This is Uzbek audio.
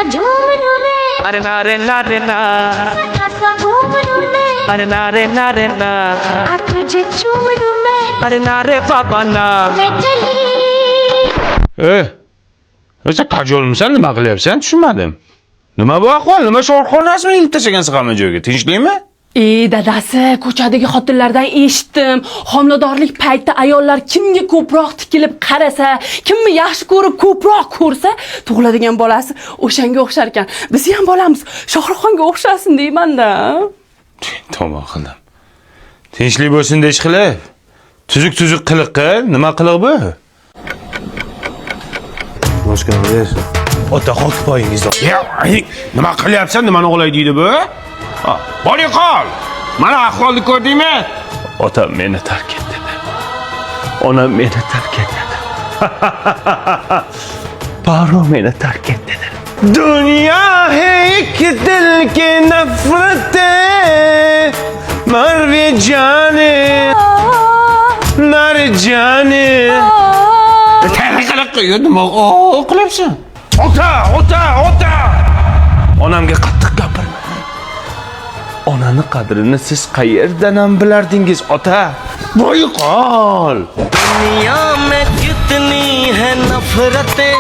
सा झूमरू में अरे ना रे ना रे ना सा घूमरू में अरे ना रे ना रे ना तुझे चूमरू में अरे ना रे पापा ना मैं चली o'zi qajolmisan, nima qilyapsan? Tushunmadim. Nima bu ahvol? Nima sho'rxonasimi ilib tashlagansiz hamma joyga? Tinchlikmi? Dadasi, ko'chadagi xotinlardan eshitdim. Homiladorlik payti ayollar kimga ko'proq tikilib qarasa, kimni yaxshi ko'rib ko'proq ko'rsa, tug'iladigan bolasi o'shanga o'xshar ekan. Biz ham bolamiz Shohruxxonga o'xshasin deyman-da. Tamom qildim. Tinchlik bo'lsin deb qilib. Tuzuk qiliqqa, nima qiliq bu? Boshqani bersin. Ota qo'l poyingizda. Nima qilyapsan? Nimani o'g'lay deydi bu? Boring qol. Mana ahvolni ko'rdingmi? Ota meni tark etdi. Onam meni tark etdi. Baro meni tark etdi. Dünya है एक दिल के नफरत मर भी जाने मर जाने qanaqa nima qilyapsan? Ota! Onamga qattiq gapirma. Onani qadrini siz qayerdan ham bilardingiz, ota? Voy qol. दुनिया में कितनी है नफरतें